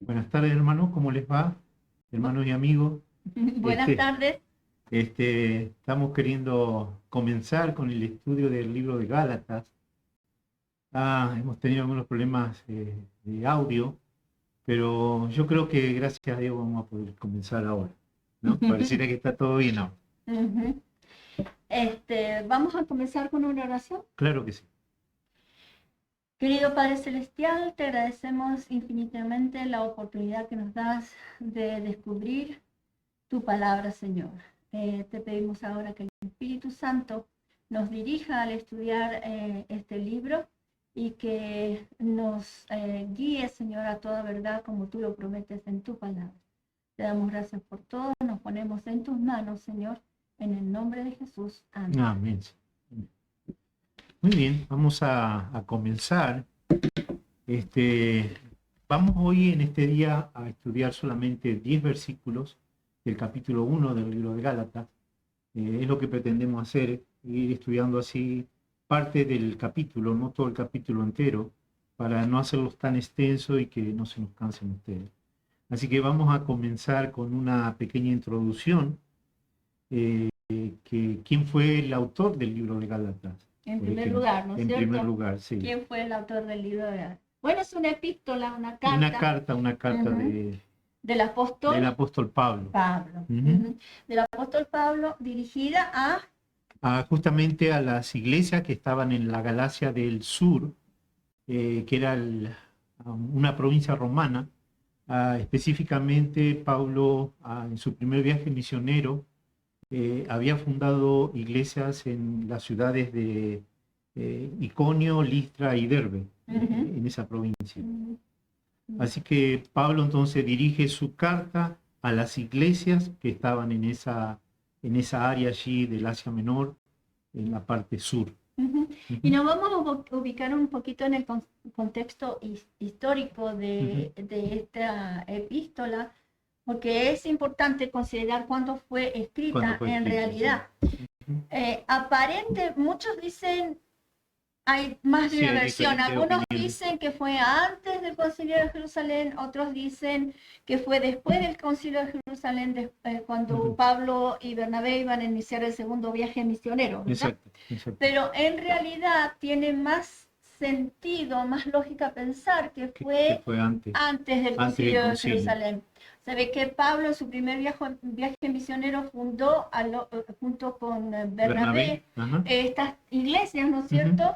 Buenas tardes, hermanos, ¿cómo les va? Hermanos y amigos, Buenas este, tardes. estamos queriendo comenzar con el estudio del libro de Gálatas. Hemos tenido algunos problemas de audio, pero yo creo que gracias a Dios vamos a poder comenzar ahora, ¿no? Pareciera que está todo bien ahora. Ujú. Vamos a comenzar con una oración. Claro que sí. Querido Padre Celestial, te agradecemos infinitamente la oportunidad que nos das de descubrir tu palabra, Señor. Te pedimos ahora que el Espíritu Santo nos dirija al estudiar este libro y que nos guíe, Señor, a toda verdad como tú lo prometes en tu palabra. Te damos gracias por todo, nos ponemos en tus manos, Señor, en el nombre de Jesús. Amén. Amén. Muy bien, vamos a comenzar. Vamos hoy en este día a estudiar solamente 10 versículos del capítulo 1 del libro de Gálatas. Es lo que pretendemos hacer, ir estudiando así parte del capítulo, no todo el capítulo entero, para no hacerlos tan extensos y que no se nos cansen ustedes. Así que vamos a comenzar con una pequeña introducción. ¿Quién fue el autor del libro de Gálatas? En primer lugar, ¿no es En cierto? primer lugar, sí. ¿Quién fue el autor del libro de Gálatas? Bueno, es una epístola, una Una carta del del apóstol Pablo. Pablo. Ujú. Del apóstol Pablo, dirigida Justamente a las iglesias que estaban en la Galacia del Sur, que era una provincia romana. Específicamente, Pablo, en su primer viaje misionero, había fundado iglesias en las ciudades de Iconio, Listra y Derbe, en esa provincia. Así que Pablo entonces dirige su carta a las iglesias que estaban en esa área allí del Asia Menor, en la parte sur. Y nos vamos a ubicar un poquito en el contexto histórico de esta epístola, porque es importante considerar cuándo fue escrita en realidad. Muchos dicen, hay más de una versión. Algunos dicen que fue antes del Concilio de Jerusalén, otros dicen que fue después del Concilio de Jerusalén, cuando Pablo y Bernabé iban a iniciar el segundo viaje misionero, ¿verdad? Exacto. Pero en realidad tiene más sentido, más lógica pensar que fue antes del Concilio de Jerusalén. Se ve que Pablo en su primer viaje misionero fundó junto con Bernabé estas iglesias, ¿no es cierto?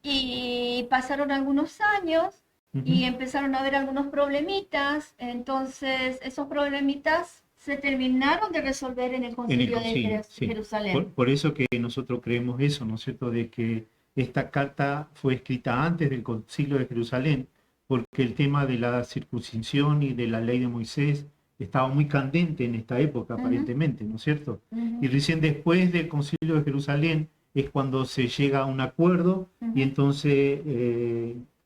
Y pasaron algunos años y empezaron a haber algunos problemitas, entonces esos problemitas se terminaron de resolver en el Concilio de Jerusalén. Por eso que nosotros creemos eso, ¿no es cierto?, de que esta carta fue escrita antes del Concilio de Jerusalén, porque el tema de la circuncisión y de la ley de Moisés estaba muy candente en esta época, aparentemente, ¿no es cierto? Y recién después del Concilio de Jerusalén es cuando se llega a un acuerdo y entonces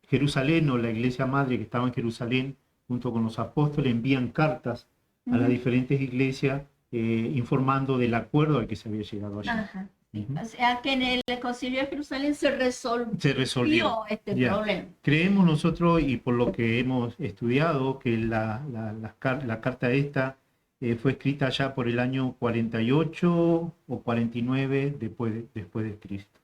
Jerusalén, o la iglesia madre que estaba en Jerusalén junto con los apóstoles, envían cartas a las diferentes iglesias informando del acuerdo al que se había llegado allí. O sea que en el Concilio de Jerusalén se resolvió este problema. Creemos nosotros, y por lo que hemos estudiado, que la carta esta fue escrita ya por el año 48 o 49 después de Cristo.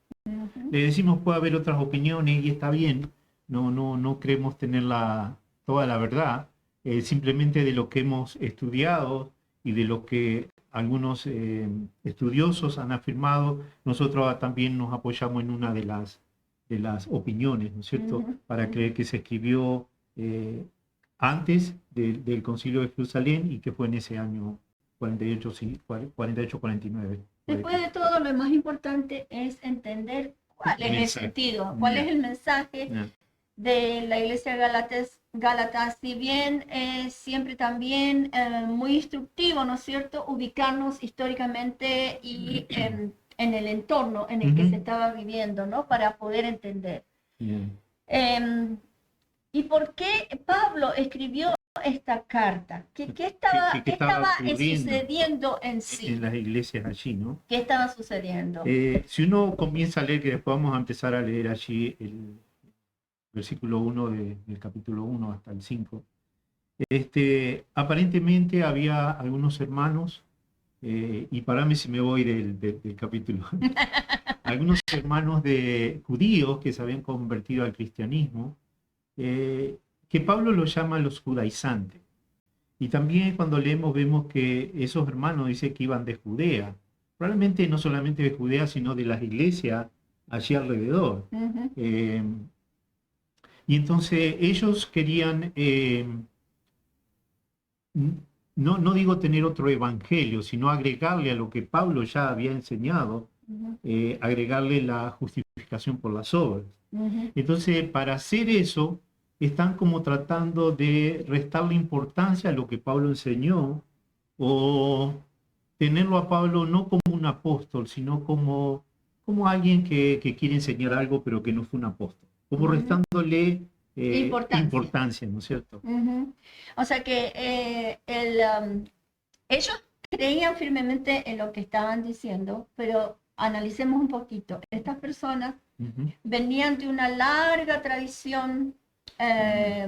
Le decimos puede haber otras opiniones y está bien, no creemos tener toda la verdad, simplemente de lo que hemos estudiado y de lo que algunos estudiosos han afirmado, nosotros también nos apoyamos en una de las opiniones, ¿no es cierto?, para creer que se escribió antes del Concilio de Jerusalén y que fue en ese año 48-49. Después de todo, lo más importante es entender cuál es el sentido, cuál es el mensaje de la iglesia Gálatas, si bien es siempre también muy instructivo, ¿no es cierto?, ubicarnos históricamente y en el entorno en el que se estaba viviendo, ¿no?, para poder entender. ¿Y por qué Pablo escribió esta carta? ¿Qué estaba sucediendo en sí? En las iglesias allí, ¿no? ¿Qué estaba sucediendo? Si uno comienza a leer, que después vamos a empezar a leer allí el versículo 1 del capítulo 1 hasta el 5, Aparentemente había algunos hermanos, y parame si me voy del capítulo, algunos hermanos de judíos que se habían convertido al cristianismo, que Pablo los llama los judaizantes. Y también cuando leemos vemos que esos hermanos dice que iban de Judea, probablemente no solamente de Judea, sino de las iglesias allí alrededor. Ujú. Eh, y entonces ellos querían, no digo tener otro evangelio, sino agregarle a lo que Pablo ya había enseñado, Ujú. agregarle la justificación por las obras. Ujú. Entonces, para hacer eso, están como tratando de restarle importancia a lo que Pablo enseñó, o tenerlo a Pablo no como un apóstol, sino como alguien que quiere enseñar algo, pero que no fue un apóstol. Como Ujú. restándole Importancia. importancia, ¿no es cierto? Ujú. O sea que ellos creían firmemente en lo que estaban diciendo, pero analicemos un poquito. Estas personas Ujú. venían de una larga tradición eh,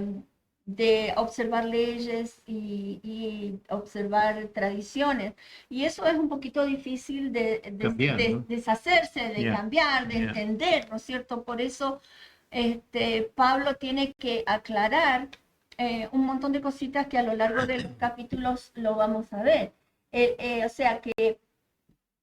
de observar leyes y observar tradiciones. Y eso es un poquito difícil Cambiar, ¿no? deshacerse, de Ya, cambiar, de ya. entender, ¿no es cierto? Por eso Pablo tiene que aclarar un montón de cositas que a lo largo de los capítulos lo vamos a ver. O sea que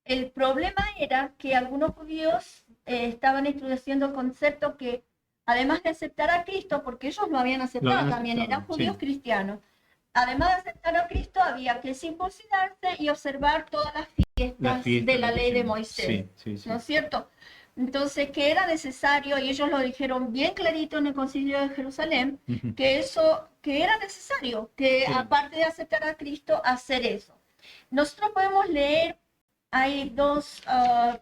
el problema era que algunos judíos estaban introduciendo conceptos que, además de aceptar a Cristo, porque ellos lo habían Lo aceptado habían también, eran aceptado, judíos sí. cristianos. Además de aceptar a Cristo, había que circuncidarse y observar todas las La fiestas de fiesta, la lo que ley de sea. Moisés, Sí, sí, ¿no sí. es cierto? Entonces, que era necesario, y ellos lo dijeron bien clarito en el Concilio de Jerusalén, Ujú. que eso, que era necesario, que Sí. aparte de aceptar a Cristo, hacer eso. Nosotros podemos leer, hay dos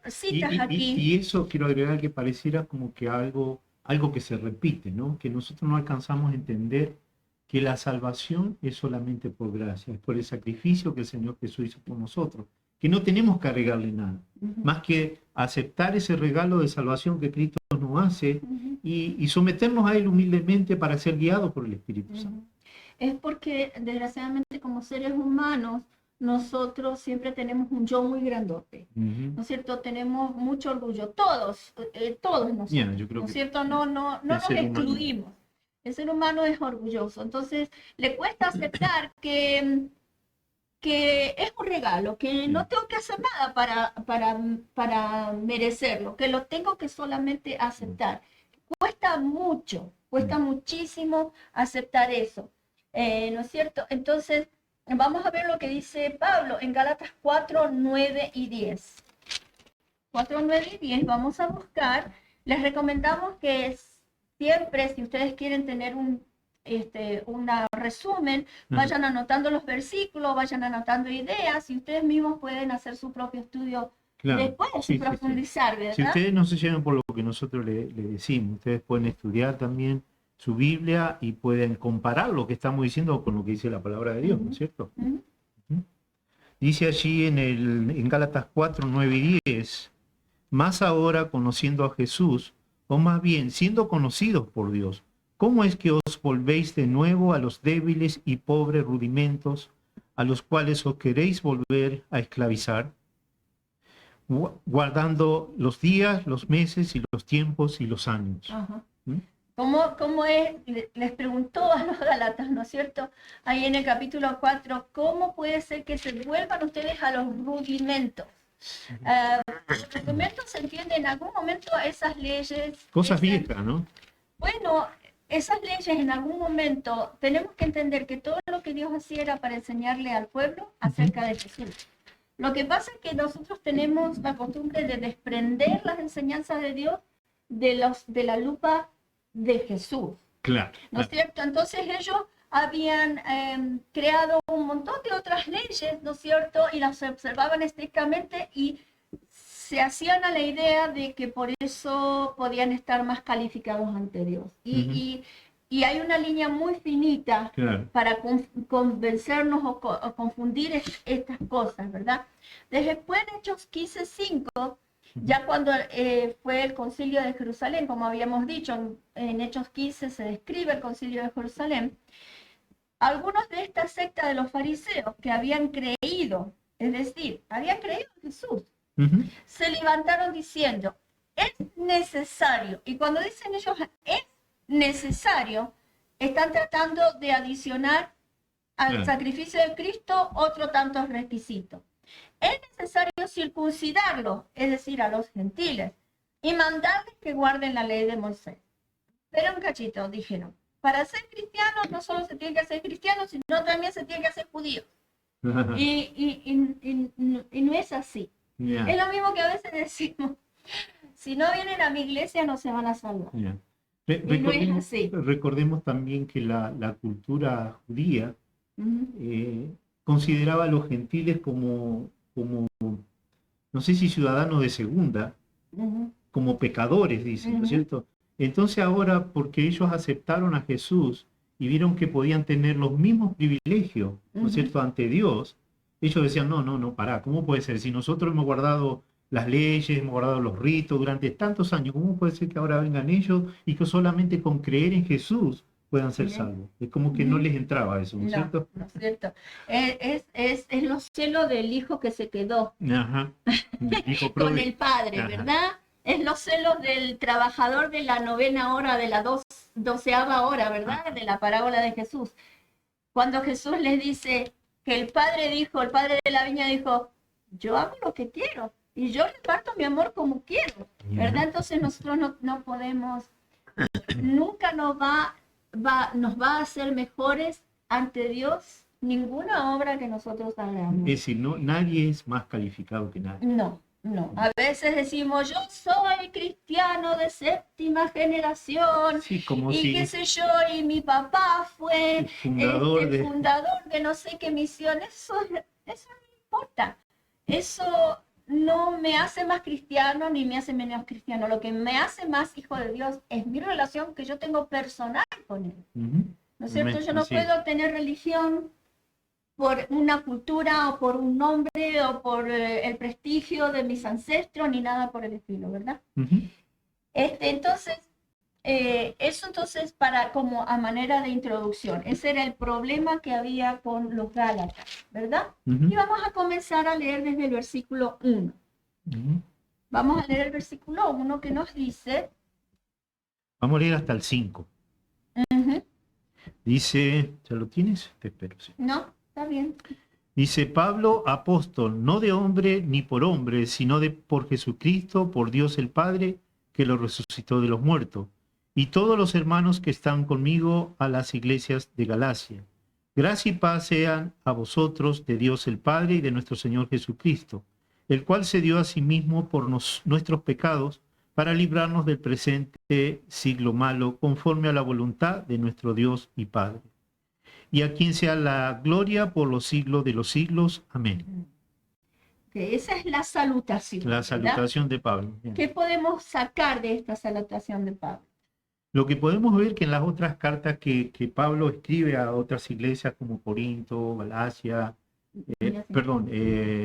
citas aquí. Y eso quiero agregar que pareciera como que algo que se repite, ¿no? Que nosotros no alcanzamos a entender que la salvación es solamente por gracia, es por el sacrificio que el Señor Jesús hizo por nosotros, que no tenemos que agregarle nada, Ujú. más que aceptar ese regalo de salvación que Cristo nos hace Ujú. y someternos a Él humildemente para ser guiados por el Espíritu Santo. Ujú. Es porque, desgraciadamente, como seres humanos, nosotros siempre tenemos un yo muy grandote, Ujú. ¿no es cierto? Tenemos mucho orgullo, todos Ya, nosotros, yo creo ¿no es que cierto? No el nos ser humano. excluimos. El ser humano es orgulloso, entonces le cuesta aceptar que es un regalo, que no tengo que hacer nada para merecerlo, que lo tengo que solamente aceptar. Cuesta mucho, cuesta muchísimo aceptar eso, ¿no es cierto? Entonces, vamos a ver lo que dice Pablo en Gálatas 4, 9 y 10. 4, 9 y 10 vamos a buscar. Les recomendamos que siempre, si ustedes quieren tener un resumen, vayan anotando los versículos, vayan anotando ideas y ustedes mismos pueden hacer su propio estudio Claro, después, sí, sí, sí. profundizar, Si ¿verdad? ustedes no se llevan por lo que nosotros le decimos, ustedes pueden estudiar también su Biblia y pueden comparar lo que estamos diciendo con lo que dice la palabra de Dios, ¿no es cierto? Ujú. Ujú. Dice allí en Gálatas 4, 9 y 10, más ahora conociendo a Jesús, o más bien siendo conocidos por Dios, ¿cómo es que os volvéis de nuevo a los débiles y pobres rudimentos a los cuales os queréis volver a esclavizar? Guardando los días, los meses y los tiempos y los años. Ajá. ¿Mm? ¿Cómo es? Les preguntó a los Galatas, ¿no es cierto? Ahí en el capítulo 4, ¿cómo puede ser que se vuelvan ustedes a los rudimentos? Los rudimentos se entiende en algún momento esas leyes. Cosas viejas, ¿no? Bueno, esas leyes en algún momento tenemos que entender que todo lo que Dios hacía era para enseñarle al pueblo acerca de Jesús. Lo que pasa es que nosotros tenemos la costumbre de desprender las enseñanzas de Dios de la lupa de Jesús, Claro. ¿no es cierto? Entonces ellos habían creado un montón de otras leyes, ¿no es cierto? Y las observaban estrictamente y se hacían a la idea de que por eso podían estar más calificados ante Dios. Y hay una línea muy finita Claro. para convencernos o confundir estas cosas, ¿verdad? Después de Hechos 15:5, ya cuando fue el concilio de Jerusalén, como habíamos dicho, en Hechos 15 se describe el concilio de Jerusalén, algunos de esta secta de los fariseos que habían creído, es decir, habían creído en Jesús, se levantaron diciendo, es necesario, y cuando dicen ellos es necesario, están tratando de adicionar al sacrificio de Cristo otro tantos requisitos. Es necesario circuncidarlos, es decir, a los gentiles, y mandarles que guarden la ley de Moisés. Pero un cachito, dijeron, para ser cristianos no solo se tiene que ser cristiano, sino también se tiene que ser judío. Y no es así. Yeah. Es lo mismo que a veces decimos, si no vienen a mi iglesia no se van a salvar. Yeah. No es así. Recordemos también que la cultura judía consideraba a los gentiles como, no sé si ciudadanos de segunda, como pecadores, dicen, ¿no es cierto? Entonces ahora, porque ellos aceptaron a Jesús y vieron que podían tener los mismos privilegios, ¿no es cierto?, ante Dios, ellos decían, no, pará, ¿cómo puede ser? Si nosotros hemos guardado las leyes, hemos guardado los ritos durante tantos años, ¿cómo puede ser que ahora vengan ellos y que solamente con creer en Jesús puedan ser salvos? Es como que no les entraba eso, ¿no es cierto? No es cierto. Es los celos del hijo que se quedó hijo con el padre, ¿verdad? Es los celos del trabajador de la 9ª hora, de la 12ª hora, ¿verdad? De la parábola de Jesús. Cuando Jesús les dice que el padre de la viña dijo, yo hago lo que quiero y yo reparto mi amor como quiero, ¿verdad? Entonces nosotros no podemos, nunca nos va a hacer mejores ante Dios ninguna obra que nosotros hagamos. Es decir, nadie es más calificado que nadie. No. A veces decimos, yo soy cristiano de 7ª generación, sí, como y qué sé yo, y mi papá fue el fundador de no sé qué misión. Eso no importa. Eso no me hace más cristiano ni me hace menos cristiano. Lo que me hace más hijo de Dios es mi relación que yo tengo personal con Él. ¿No es cierto? Yo no puedo tener religión por una cultura o por un nombre o por el prestigio de mis ancestros ni nada por el estilo, ¿verdad? Entonces, eso entonces como a manera de introducción, ese era el problema que había con los Gálatas, ¿verdad? Y vamos a comenzar a leer desde el versículo 1. Vamos a leer el versículo 1 que nos dice... Vamos a leer hasta el 5. Dice, ¿ya lo tienes? Te espero, sí. No. Está bien. Dice, Pablo, apóstol, no de hombre ni por hombre, sino por Jesucristo, por Dios el Padre, que lo resucitó de los muertos, y todos los hermanos que están conmigo a las iglesias de Galacia. Gracia y paz sean a vosotros de Dios el Padre y de nuestro Señor Jesucristo, el cual se dio a sí mismo por nuestros pecados para librarnos del presente siglo malo, conforme a la voluntad de nuestro Dios y Padre. Y a quien sea la gloria por los siglos de los siglos. Amén. Esa es la salutación. La salutación de Pablo. ¿Qué podemos sacar de esta salutación de Pablo? Lo que podemos ver que en las otras cartas que Pablo escribe a otras iglesias como Corinto, Galacia,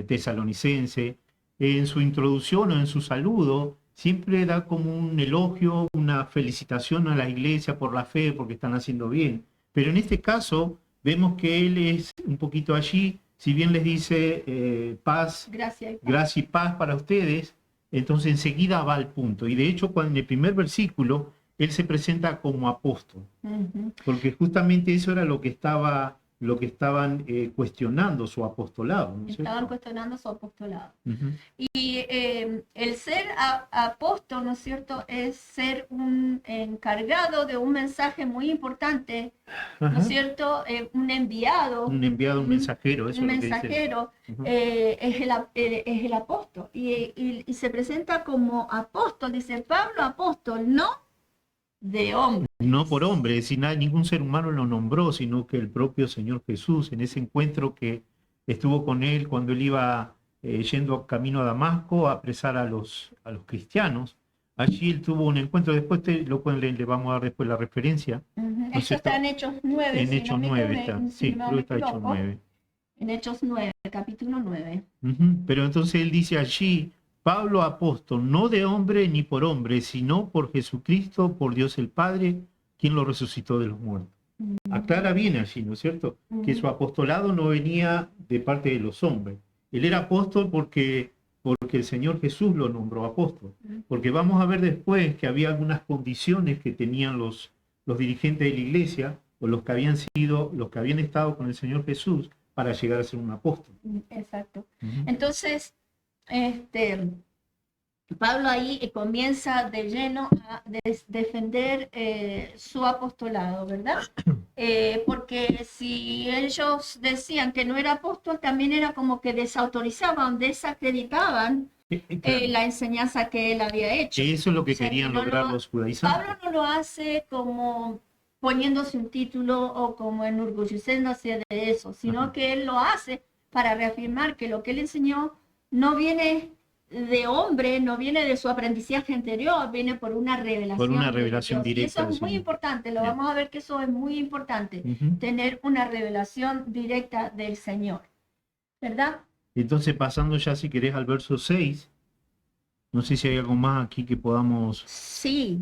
Tesalonicense, en su introducción o en su saludo, siempre da como un elogio, una felicitación a la iglesia por la fe, porque están haciendo bien. Pero en este caso vemos que él es un poquito allí, si bien les dice paz, gracia y paz para ustedes, entonces enseguida va al punto. Y de hecho, cuando en el primer versículo, él se presenta como apóstol, porque justamente eso era lo que estaban cuestionando su apostolado, ¿no es cierto? Estaban cuestionando su apostolado. Y el ser apóstol, ¿no es cierto?, es ser un encargado de un mensaje muy importante, ¿no es cierto?, un enviado. Un enviado, un mensajero. Eso un mensajero es el apóstol. Y se presenta como apóstol, dice Pablo, apóstol, no de hombre. No por hombre, es decir, ningún ser humano lo nombró, sino que el propio Señor Jesús, en ese encuentro que estuvo con él cuando él iba yendo camino a Damasco a apresar a los cristianos. Allí él tuvo un encuentro, después le vamos a dar después la referencia. Eso está en Hechos 9. En Hechos 9 está, sí, creo que está Hechos 9. En Hechos 9, capítulo 9. Pero entonces él dice allí, Pablo apóstol, no de hombre ni por hombre, sino por Jesucristo, por Dios el Padre, quien lo resucitó de los muertos. Aclara bien allí, ¿no es cierto? Que su apostolado no venía de parte de los hombres. Él era apóstol porque el Señor Jesús lo nombró apóstol. Porque vamos a ver después que había algunas condiciones que tenían los dirigentes de la iglesia o los que habían estado con el Señor Jesús para llegar a ser un apóstol. Exacto. Entonces, Pablo ahí comienza de lleno a defender su apostolado, ¿verdad? Porque si ellos decían que no era apóstol, también era como que desautorizaban, desacreditaban la enseñanza que él había hecho. Eso es lo que querían lograr los judaizantes. Pablo no lo hace como poniéndose un título o como enorgulleciéndose de eso, sino que él lo hace para reafirmar que lo que él enseñó no viene de hombre, no viene de su aprendizaje anterior, viene por una revelación. Por una revelación directa. Y eso es muy importante, lo vamos a ver que eso es muy importante, tener una revelación directa del Señor, ¿verdad? Entonces, pasando ya, si querés, al verso 6, no sé si hay algo más aquí que podamos... Sí.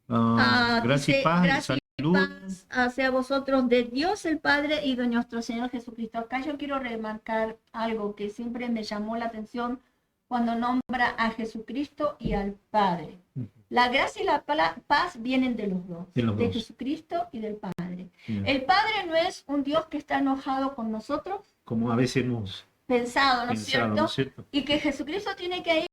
Gracias y paz, salud. Paz hacia vosotros de Dios el Padre y de nuestro Señor Jesucristo. Acá yo quiero remarcar algo que siempre me llamó la atención cuando nombra a Jesucristo y al Padre. La gracia y la paz vienen de los dos, de Jesucristo y del Padre. El Padre no es un Dios que está enojado con nosotros, como a veces hemos pensado, ¿no es cierto? Y que Jesucristo tiene que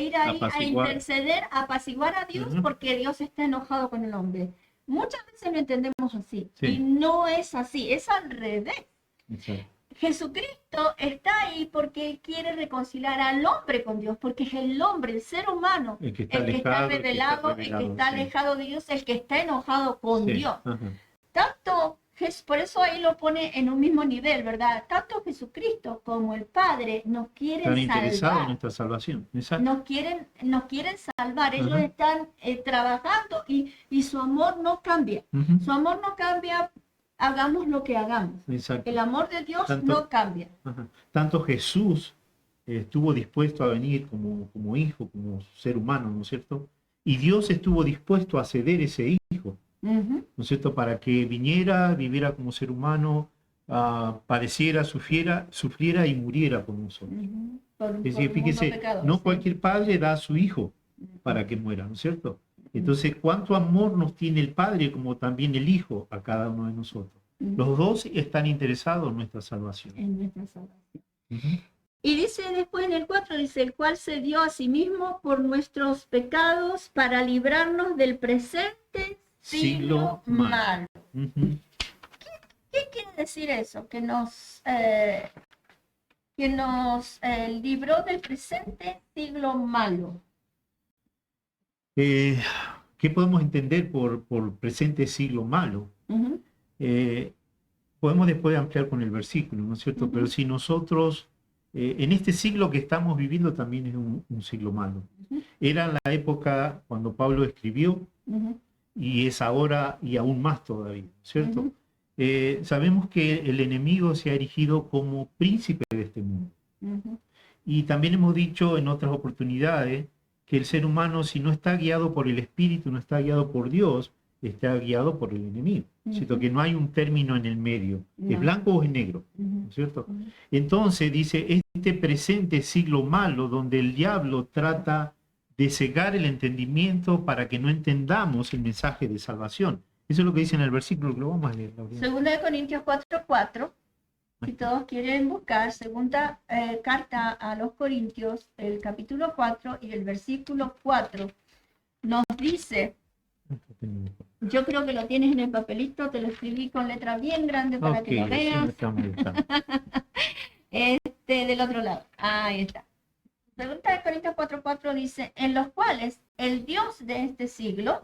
ir ahí a interceder, a apaciguar a Dios, porque Dios está enojado con el hombre. Muchas veces lo entendemos así, y no es así, es al revés. Exacto. Jesucristo está ahí porque quiere reconciliar al hombre con Dios, porque es el hombre, el ser humano, el que está revelado, el que está alejado de Dios, el que está enojado con Dios. Tanto, por eso ahí lo pone en un mismo nivel, ¿verdad? Tanto Jesucristo como el Padre nos quieren salvar. Están interesados en nuestra salvación. Exacto. Nos quieren salvar, ellos están trabajando y su amor no cambia. Su amor no cambia. Hagamos lo que hagamos. Exacto. El amor de Dios no cambia. Tanto Jesús estuvo dispuesto a venir como hijo, como ser humano, ¿no es cierto? Y Dios estuvo dispuesto a ceder ese hijo, ¿no es cierto? Para que viniera, viviera como ser humano, padeciera, sufriera y muriera por nosotros. Es decir, fíjese, no cualquier padre da a su hijo para que muera, ¿no es cierto? Entonces, ¿cuánto amor nos tiene el Padre como también el Hijo a cada uno de nosotros? Los dos están interesados en nuestra salvación. En nuestra salvación. Y dice después en el 4, dice, el cual se dio a sí mismo por nuestros pecados para librarnos del presente siglo malo. ¿Qué quiere decir eso? Que nos libró del presente siglo malo. ¿Qué podemos entender por presente siglo malo? Podemos después ampliar con el versículo, ¿no es cierto? Pero si nosotros, en este siglo que estamos viviendo también es un siglo malo. Era la época cuando Pablo escribió y es ahora y aún más todavía, ¿cierto? Sabemos que el enemigo se ha erigido como príncipe de este mundo. Y también hemos dicho en otras oportunidades que el ser humano, si no está guiado por el Espíritu, no está guiado por Dios, está guiado por el enemigo. ¿Cierto? Que no hay un término en el medio, es blanco o es negro, ¿no es cierto? Entonces dice, este presente siglo malo, donde el diablo trata de cegar el entendimiento para que no entendamos el mensaje de salvación. Eso es lo que dice en el versículo que lo vamos a leer. 2 Corintios 4:4. Si todos quieren buscar, segunda carta a los Corintios, el capítulo 4 y el versículo 4, nos dice, yo creo que lo tienes en el papelito, te lo escribí con letra bien grande para que lo veas. Del otro lado, ahí está. Segunda de Corintios 4:4 dice, en los cuales el Dios de este siglo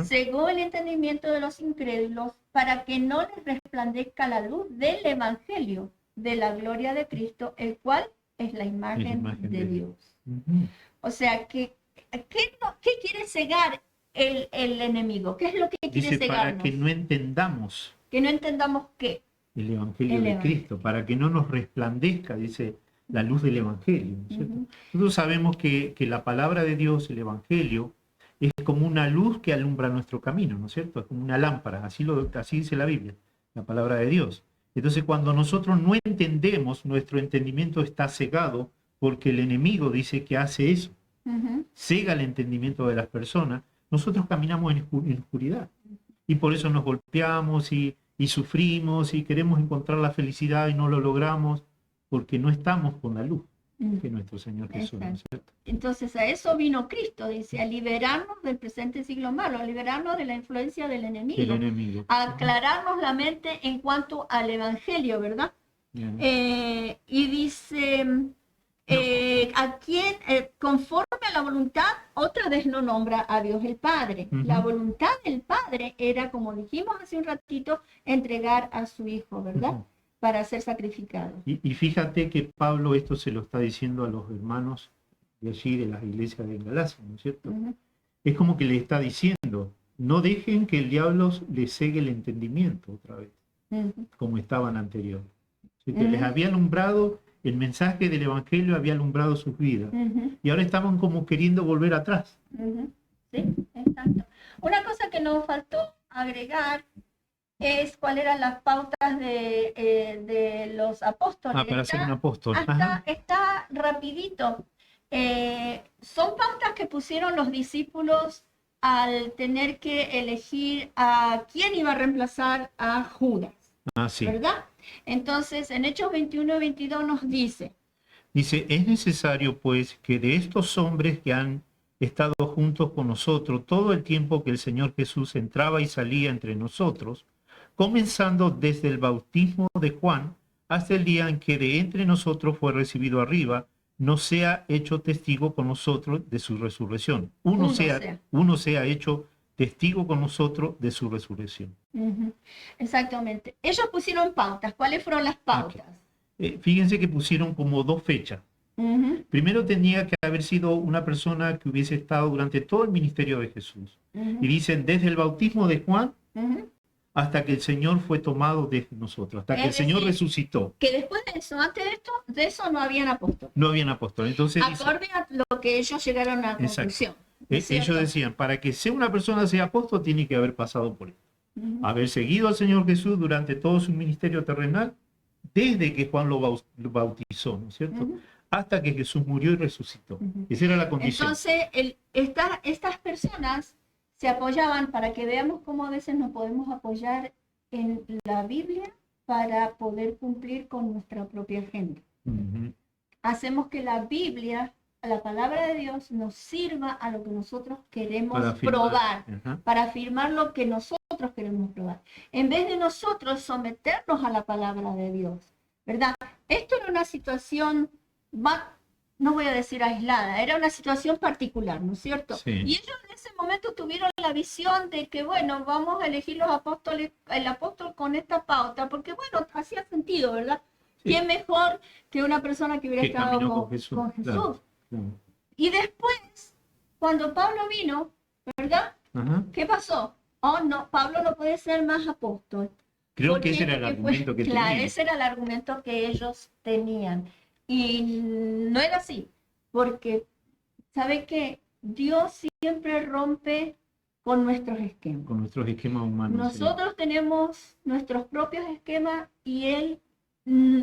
cegó el entendimiento de los incrédulos para que no les resplandezca la luz del Evangelio de la gloria de Cristo, el cual es la imagen de Dios. O sea, ¿qué quiere cegar el enemigo? ¿Qué es lo que quiere cegarnos? Para que no entendamos. Que no entendamos qué. El Evangelio de Cristo, para que no nos resplandezca, dice, la luz del Evangelio, ¿no es cierto? Nosotros sabemos que la palabra de Dios, el Evangelio, es como una luz que alumbra nuestro camino, ¿no es cierto? Es como una lámpara, así dice la Biblia. la palabra de Dios. Entonces, cuando nosotros no entendemos, nuestro entendimiento está cegado porque el enemigo dice que hace eso. Cega el entendimiento de las personas. Nosotros caminamos en oscuridad. Y por eso nos golpeamos y sufrimos y queremos encontrar la felicidad y no lo logramos porque no estamos con la luz que nuestro Señor Jesús, ¿no es cierto? Entonces a eso vino Cristo, dice, a liberarnos del presente siglo malo, a liberarnos de la influencia del enemigo, a aclararnos la mente en cuanto al Evangelio, ¿verdad? Y dice, a quien conforme a la voluntad, otra vez no nombra a Dios el Padre. La voluntad del Padre era, como dijimos hace un ratito, entregar a su Hijo, ¿verdad? Para ser sacrificado. Y fíjate que Pablo esto se lo está diciendo a los hermanos de allí, de las iglesias de Galacia, ¿no es cierto? Es como que le está diciendo, no dejen que el diablo les cegue el entendimiento otra vez, como estaban anterior. Que les había alumbrado, el mensaje del Evangelio había alumbrado sus vidas. Y ahora estaban como queriendo volver atrás. Sí, exacto. Una cosa que nos faltó agregar es cuáles eran las pautas de los apóstoles. Para ser un apóstol. Está rapidito. Son pautas que pusieron los discípulos al tener que elegir a quién iba a reemplazar a Judas. Sí. ¿Verdad? Entonces, en Hechos 21 y 22 nos dice, es necesario pues que de estos hombres que han estado juntos con nosotros todo el tiempo que el Señor Jesús entraba y salía entre nosotros, comenzando desde el bautismo de Juan hasta el día en que de entre nosotros fue recibido arriba, no sea hecho testigo con nosotros de su resurrección. Uno sea hecho testigo con nosotros de su resurrección. Exactamente. Ellos pusieron pautas. ¿Cuáles fueron las pautas? Fíjense que pusieron como 2 fechas. Primero tenía que haber sido una persona que hubiese estado durante todo el ministerio de Jesús. Y dicen, desde el bautismo de Juan hasta que el Señor fue tomado de nosotros, hasta que el Señor resucitó. Que después de eso, antes de eso no habían apóstoles. No habían apóstoles. Entonces, acorde a lo que ellos llegaron a la conclusión. Ellos decían, para que una persona sea apóstol, tiene que haber pasado por él. Haber seguido al Señor Jesús durante todo su ministerio terrenal, desde que Juan lo bautizó, ¿no es cierto? Hasta que Jesús murió y resucitó. Esa era la condición. Entonces, estas personas se apoyaban, para que veamos cómo a veces nos podemos apoyar en la Biblia para poder cumplir con nuestra propia agenda. Hacemos que la Biblia, la palabra de Dios, nos sirva a lo que nosotros queremos probar, para afirmar lo que nosotros queremos probar, en vez de nosotros someternos a la palabra de Dios, ¿verdad? Esto era una situación, no voy a decir aislada, era una situación particular, ¿no es cierto? Sí. Y ellos en ese momento tuvieron la visión de que, bueno, vamos a elegir los apóstoles, el apóstol con esta pauta, porque, bueno, hacía sentido, ¿verdad? Sí. ¿Quién mejor que una persona que hubiera estado con Jesús? Claro. Y después, cuando Pablo vino, ¿verdad? ¿Qué pasó? Oh, no, Pablo no puede ser más apóstol. Creo que ese era el argumento que tenían. Claro, ese era el argumento que ellos tenían. Y no era así, porque ¿sabe qué? Dios siempre rompe con nuestros esquemas. Con nuestros esquemas humanos. Nosotros tenemos nuestros propios esquemas y Él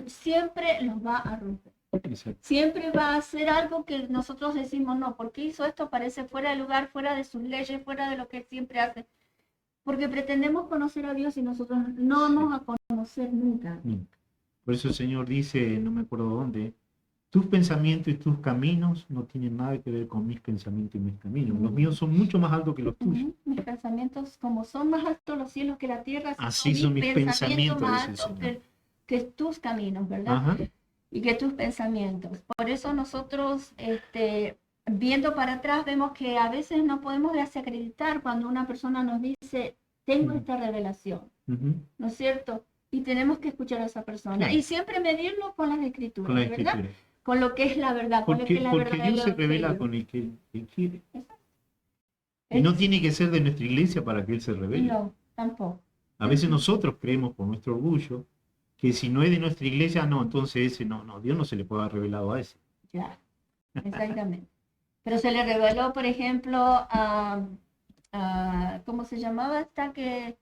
siempre los va a romper. Exacto. Siempre va a hacer algo que nosotros decimos, no, ¿por qué hizo esto? Parece fuera de lugar, fuera de sus leyes, fuera de lo que Él siempre hace. Porque pretendemos conocer a Dios y nosotros no vamos a conocer nunca. Por eso el Señor dice, no me acuerdo dónde, tus pensamientos y tus caminos no tienen nada que ver con mis pensamientos y mis caminos. Los míos son mucho más altos que los tuyos. Mis pensamientos, como son más altos los cielos que la tierra, así son mis pensamientos más altos que tus caminos, ¿verdad? Y que tus pensamientos. Por eso nosotros, viendo para atrás, vemos que a veces no podemos desacreditar cuando una persona nos dice, tengo esta revelación, ¿no es cierto? Y tenemos que escuchar a esa persona. Claro. Y siempre medirlo con las escrituras, con la ¿verdad? Con lo que es la verdad. Porque Dios se revela con el que Él quiere. Y no tiene que ser de nuestra iglesia para que Él se revele. No, tampoco. A veces nosotros creemos por nuestro orgullo que si no es de nuestra iglesia, no, entonces ese no, Dios no se le puede haber revelado a ese. Claro, exactamente. Pero se le reveló, por ejemplo, ¿cómo se llamaba esta que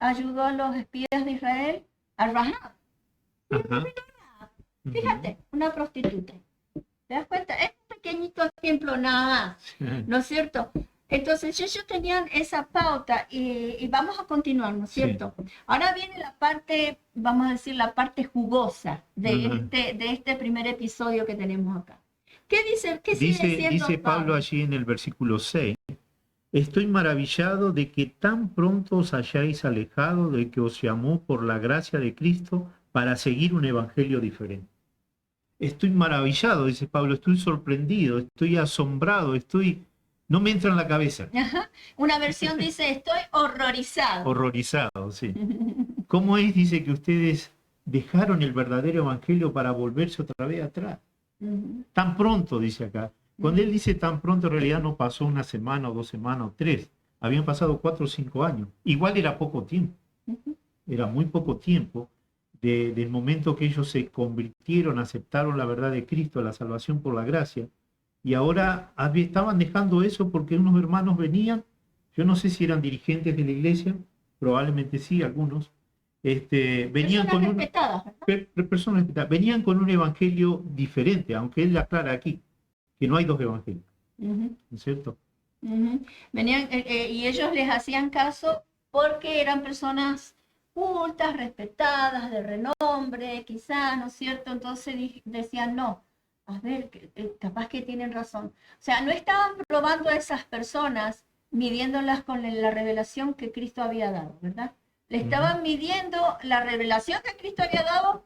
ayudó a los espías de Israel? A Rahab. Ajá. Fíjate, una prostituta. ¿Te das cuenta? Es un pequeñito ejemplo nada más, ¿no es cierto? Entonces ellos tenían esa pauta y vamos a continuar, ¿no es cierto? Sí. Ahora viene la parte, vamos a decir, la parte jugosa de este primer episodio que tenemos acá. ¿Qué dice? ¿Qué sigue diciendo dice Pablo allí en el versículo 6? Estoy maravillado de que tan pronto os hayáis alejado de que os llamó por la gracia de Cristo para seguir un evangelio diferente. Estoy maravillado, dice Pablo, estoy sorprendido, estoy asombrado, no me entra en la cabeza. Ajá. Una versión dice, estoy horrorizado. Horrorizado, sí. ¿Cómo es? Dice que ustedes dejaron el verdadero evangelio para volverse otra vez atrás. Tan pronto, dice acá. Cuando él dice tan pronto, en realidad no pasó una semana o 2 semanas o 3. Habían pasado 4 o 5 años. Igual era poco tiempo. Era muy poco tiempo del momento que ellos se convirtieron, aceptaron la verdad de Cristo, la salvación por la gracia. Y ahora estaban dejando eso porque unos hermanos venían, yo no sé si eran dirigentes de la iglesia, probablemente sí, algunos, venían personas respetadas, venían con un evangelio diferente, aunque él aclara aquí que no hay 2 evangelios, ¿no es cierto? Venían, y ellos les hacían caso porque eran personas cultas, respetadas, de renombre, quizás, ¿no es cierto? Entonces decían, no, a ver, capaz que tienen razón. O sea, no estaban probando a esas personas, midiéndolas con la revelación que Cristo había dado, ¿verdad? Le estaban midiendo la revelación que Cristo había dado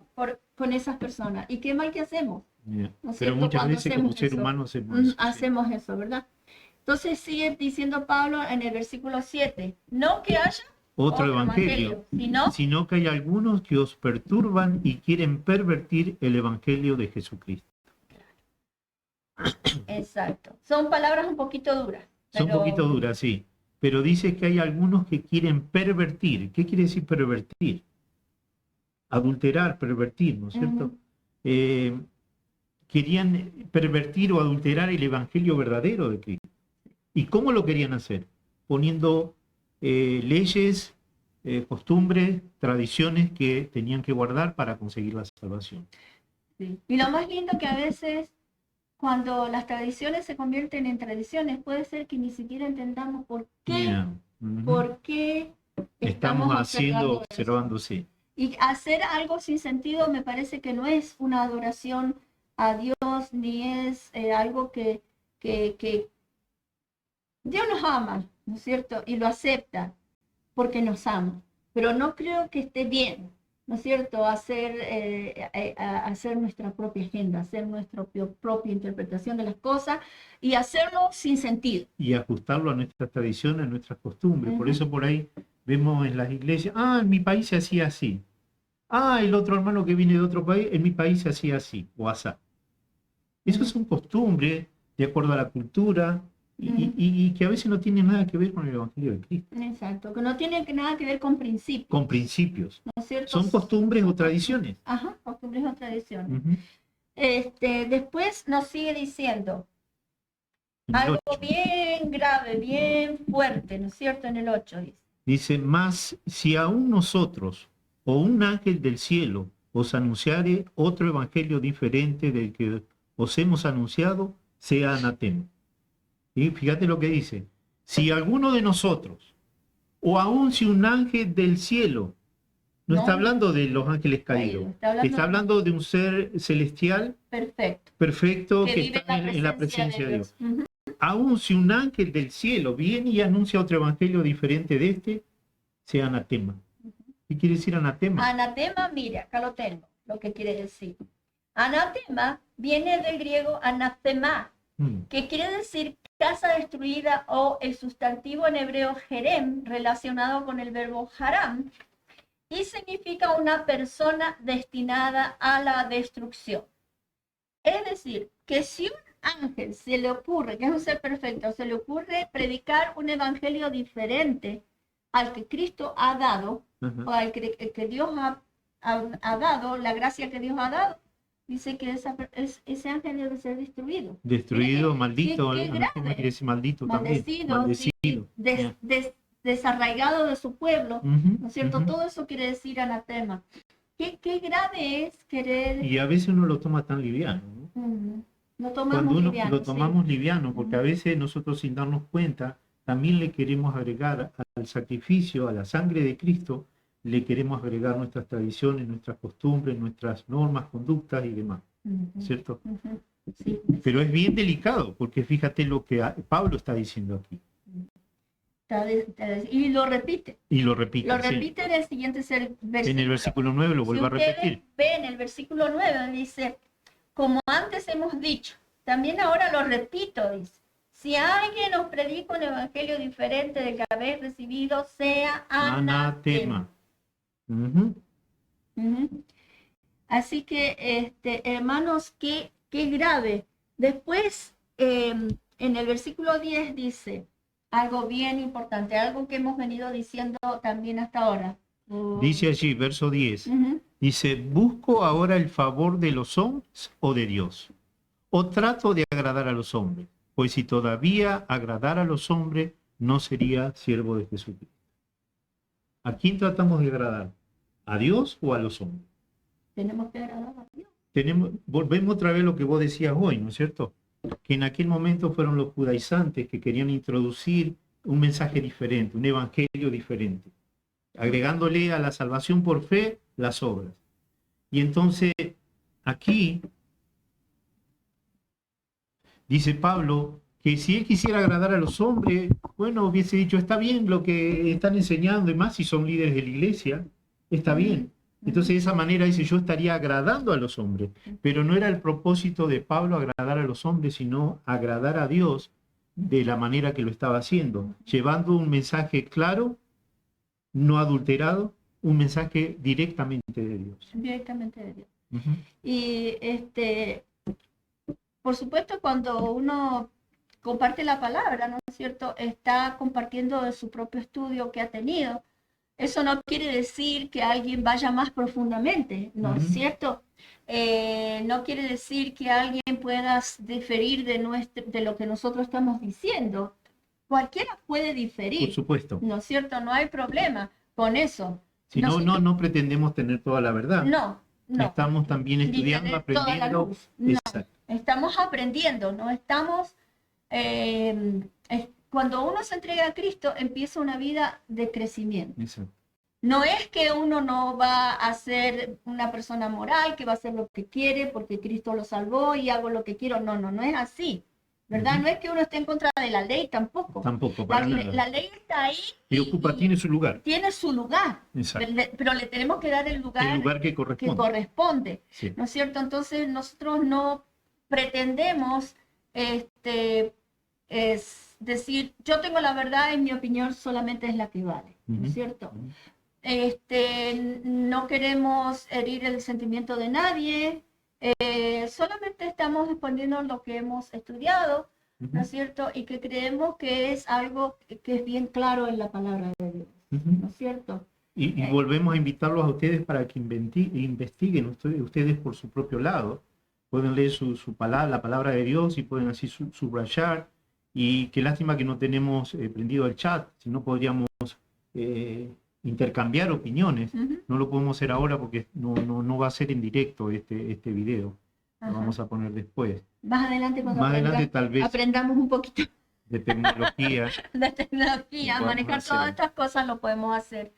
con esas personas. ¿Y qué mal que hacemos? ¿No es Pero muchas veces como ser humano hacemos eso, ¿verdad? Entonces sigue diciendo Pablo en el versículo 7, no que haya otro evangelio, sino que hay algunos que os perturban y quieren pervertir el evangelio de Jesucristo. Exacto. Son palabras un poquito duras. Son un poquito duras, sí. Pero dice que hay algunos que quieren pervertir. ¿Qué quiere decir pervertir? Adulterar, pervertir, ¿no es cierto? Querían pervertir o adulterar el evangelio verdadero de Cristo. ¿Y cómo lo querían hacer? Poniendo leyes, costumbres, tradiciones que tenían que guardar para conseguir la salvación. Sí. Y lo más lindo que a veces, cuando las tradiciones se convierten en tradiciones, puede ser que ni siquiera entendamos por qué, por qué estamos observando, sí. Y hacer algo sin sentido me parece que no es una adoración a Dios, ni es algo que Dios nos ama, ¿no es cierto? Y lo acepta porque nos ama. Pero no creo que esté bien, ¿no es cierto? Hacer nuestra propia agenda, hacer nuestra propia interpretación de las cosas y hacerlo sin sentido. Y ajustarlo a nuestras tradiciones, a nuestras costumbres. Por eso por ahí vemos en las iglesias, en mi país se hacía así. El otro hermano que viene de otro país, en mi país se hacía así, o asá. Eso son costumbres de acuerdo a la cultura y que a veces no tienen nada que ver con el Evangelio de Cristo. Exacto, que no tienen nada que ver con principios. Con principios. ¿No es cierto? Son costumbres o tradiciones. Ajá, costumbres o tradiciones. Después nos sigue diciendo algo bien grave, bien fuerte, ¿no es cierto? En el 8 dice. Dice, mas si aún nosotros o un ángel del cielo os anunciare otro evangelio diferente del que os hemos anunciado, sea anatema. Y fíjate lo que dice. Si alguno de nosotros, o aún si un ángel del cielo, no está hablando de los ángeles caídos, está hablando de un ser celestial perfecto que está en la presencia de Dios. Aún si un ángel del cielo viene y anuncia otro evangelio diferente de este, sea anatema. ¿Qué quiere decir anatema? Anatema, mire, acá lo tengo, lo que quiere decir. Anatema viene del griego anathema, que quiere decir casa destruida, o el sustantivo en hebreo jerem, relacionado con el verbo haram, y significa una persona destinada a la destrucción. Es decir, que si un ángel se le ocurre, que es un ser perfecto, se le ocurre predicar un evangelio diferente al que Cristo ha dado, o al que Dios ha dado, la gracia que Dios ha dado, dice que ese ángel debe ser destruido. Destruido, maldito, quiere decir maldito maldecido, también. Maldecido. desarraigado de su pueblo, Ujú, ¿no es cierto? ujú. Todo eso quiere decir anatema. Qué grave es querer... Y a veces uno lo toma tan liviano, ¿no? Lo Cuando tomamos uno lo liviano, sí. tomamos liviano, porque a veces nosotros sin darnos cuenta, también le queremos agregar al sacrificio, a la sangre de Cristo, le queremos agregar nuestras tradiciones, nuestras costumbres, nuestras normas, conductas y demás, ¿cierto? Sí, Pero es bien delicado, porque fíjate lo que Pablo está diciendo aquí. y lo repite. Y lo repite. Lo Sí. repite en el siguiente versículo. En el versículo 9 lo vuelve a repetir. Si ustedes ven el versículo 9, dice, como antes hemos dicho, también ahora lo repito, dice, si alguien os predica un evangelio diferente del que habéis recibido, sea anatema. Ujú. Así que, hermanos, qué grave. Después, en el versículo 10 dice algo bien importante, algo que hemos venido diciendo también hasta ahora. Dice allí, verso 10, Ujú. dice, ¿busco ahora el favor de los hombres o de Dios? ¿O trato de agradar a los hombres? Pues si todavía agradara a los hombres, no sería siervo de Jesucristo. ¿A quién tratamos de agradar? ¿A Dios o a los hombres? Tenemos que agradar a Dios. Volvemos otra vez a lo que vos decías hoy, ¿no es cierto? Que en aquel momento fueron los judaizantes que querían introducir un mensaje diferente, un evangelio diferente, agregándole a la salvación por fe las obras. Y entonces aquí dice Pablo que si él quisiera agradar a los hombres, bueno, hubiese dicho, está bien lo que están enseñando, y más si son líderes de la iglesia, está bien. Entonces de esa manera dice, yo estaría agradando a los hombres, pero no era el propósito de Pablo agradar a los hombres, sino agradar a Dios de la manera que lo estaba haciendo, llevando un mensaje claro, no adulterado, un mensaje directamente de Dios. Directamente de Dios. Uh-huh. Y por supuesto, cuando uno comparte la palabra, ¿no es cierto? Está compartiendo de su propio estudio que ha tenido. Eso no quiere decir que alguien vaya más profundamente, ¿no es cierto? No quiere decir que alguien pueda diferir de lo que nosotros estamos diciendo. Cualquiera puede diferir. Por supuesto. ¿No es cierto? No hay problema con eso. Si no pretendemos tener toda la verdad. No. Estamos también estudiando, aprendiendo. No. Exacto. Estamos aprendiendo, no estamos... cuando uno se entrega a Cristo, empieza una vida de crecimiento. Exacto. No es que uno no va a ser una persona moral, que va a hacer lo que quiere porque Cristo lo salvó y hago lo que quiero. No es así. ¿Verdad? No es que uno esté en contra de la ley tampoco. Tampoco, para nada. La ley está ahí. Tiene su lugar. Tiene su lugar. Exacto. Pero le tenemos que dar el lugar que corresponde. Sí. ¿No es cierto? Entonces nosotros no pretendemos es decir, yo tengo la verdad y mi opinión solamente es la que vale. ¿No es cierto? No queremos herir el sentimiento de nadie. Solamente estamos exponiendo lo que hemos estudiado, ¿no es cierto? Y que creemos que es algo que es bien claro en la palabra de Dios, ¿no es cierto? Y volvemos a invitarlos a ustedes para que investiguen ustedes por su propio lado. Pueden leer su palabra, la palabra de Dios, y pueden así subrayar. Y qué lástima que no tenemos prendido el chat, si no podríamos intercambiar opiniones. No lo podemos hacer ahora porque no va a ser en directo este video. Lo vamos a poner después. Más adelante, tal vez aprendamos un poquito de tecnología. Manejar todas estas cosas lo podemos hacer.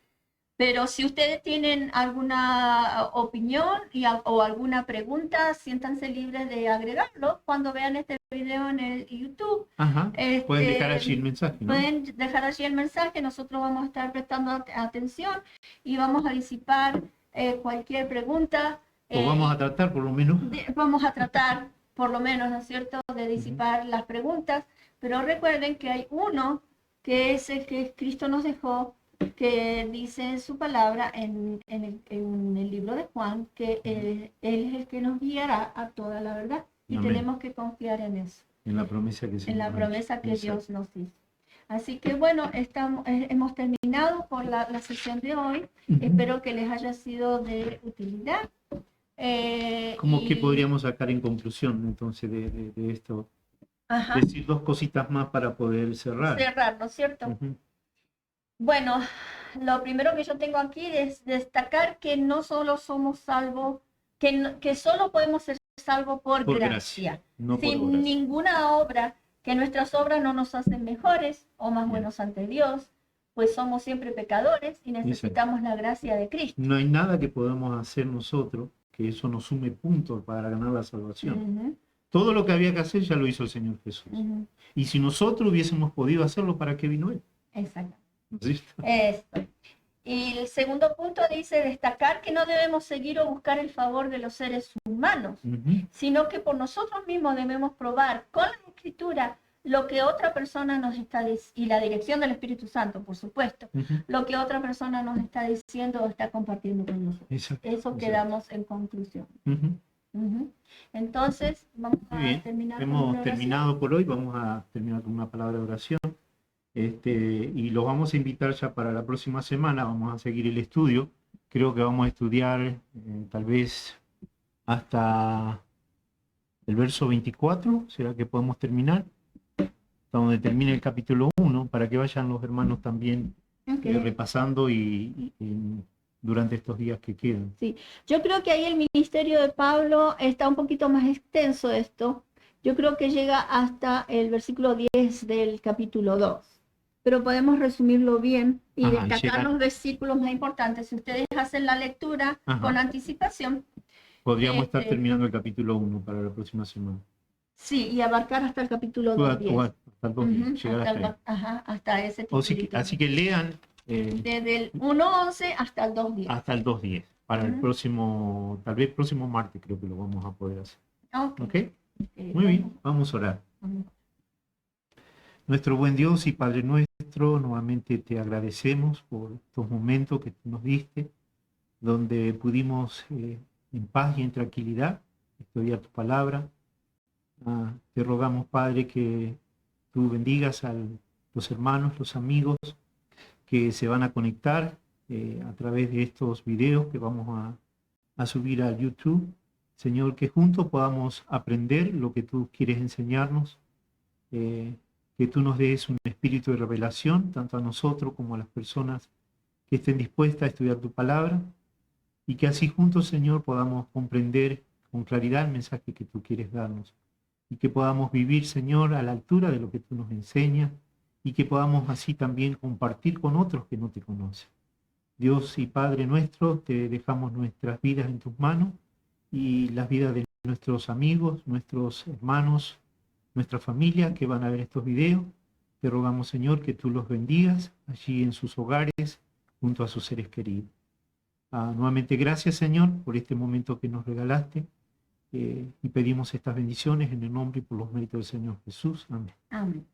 Pero si ustedes tienen alguna opinión o alguna pregunta, siéntanse libres de agregarlo cuando vean este video en el YouTube. Ajá. Pueden dejar allí el mensaje, ¿no? Pueden dejar allí el mensaje, nosotros vamos a estar prestando atención y vamos a disipar cualquier pregunta. O vamos a tratar por lo menos. Vamos a tratar por lo menos, ¿no es cierto?, de disipar las preguntas. Pero recuerden que hay uno que es el que Cristo nos dejó, que dice en su palabra en el libro de Juan, que él es el que nos guiará a toda la verdad. Y Amén. Tenemos que confiar en eso. En la promesa que Dios nos hizo. Así que bueno, hemos terminado por la sesión de hoy. Espero que les haya sido de utilidad. ¿Qué podríamos sacar en conclusión entonces de esto? Ajá. Decir dos cositas más para poder cerrar. ¿No es cierto? Bueno, lo primero que yo tengo aquí es destacar que no solo somos salvos, que solo podemos ser salvos por Por gracia, gracia, no por sin obras. ninguna obra, que nuestras obras no nos hacen mejores o más Bien. buenos ante Dios, pues somos siempre pecadores y necesitamos la gracia de Cristo. No hay nada que podamos hacer nosotros que eso nos sume puntos para ganar la salvación. Todo lo que había que hacer ya lo hizo el Señor Jesús. Y si nosotros hubiésemos podido hacerlo, ¿para qué vino Él? Exacto. ¿Sí? Esto. Y el segundo punto dice destacar que no debemos seguir o buscar el favor de los seres humanos, sino que por nosotros mismos debemos probar con la Escritura lo que otra persona nos está diciendo, y la dirección del Espíritu Santo, por supuesto, lo que otra persona nos está diciendo o está compartiendo con nosotros. Exacto. Eso quedamos en conclusión. Entonces, vamos a terminar. Hemos terminado por hoy, vamos a terminar con una palabra de oración. Y los vamos a invitar ya para la próxima semana, vamos a seguir el estudio. Creo que vamos a estudiar tal vez hasta el verso 24, ¿será que podemos terminar? Hasta donde termine el capítulo 1, para que vayan los hermanos también repasando durante estos días que quedan. Sí, yo creo que ahí el ministerio de Pablo está un poquito más extenso esto. Yo creo que llega hasta el versículo 10 del capítulo 2. Pero podemos resumirlo bien y destacar los versículos más importantes. Si ustedes hacen la lectura con anticipación. Podríamos estar terminando el capítulo 1 para la próxima semana. Sí, y abarcar hasta el capítulo 2. Hasta el 2, llegar hasta ese título. Así que lean. Desde el 1.11 hasta el 2.10. Hasta el 2.10. Para el próximo, tal vez próximo martes creo que lo vamos a poder hacer. ¿Ok? Muy bien, vamos a orar. Nuestro buen Dios y Padre nuestro, nuevamente te agradecemos por estos momentos que nos diste, donde pudimos en paz y en tranquilidad estudiar tu palabra. Te rogamos, Padre, que tú bendigas a los hermanos, los amigos que se van a conectar a través de estos videos que vamos a subir a YouTube. Señor, que juntos podamos aprender lo que tú quieres enseñarnos, que tú nos des un espíritu de revelación, tanto a nosotros como a las personas que estén dispuestas a estudiar tu palabra, y que así juntos, Señor, podamos comprender con claridad el mensaje que tú quieres darnos, y que podamos vivir, Señor, a la altura de lo que tú nos enseñas, y que podamos así también compartir con otros que no te conocen. Dios y Padre nuestro, te dejamos nuestras vidas en tus manos, y las vidas de nuestros amigos, nuestros hermanos, nuestra familia que van a ver estos videos. Te rogamos, Señor, que tú los bendigas allí en sus hogares, junto a sus seres queridos. Nuevamente, gracias, Señor, por este momento que nos regalaste, y pedimos estas bendiciones en el nombre y por los méritos del Señor Jesús. Amén. Amén.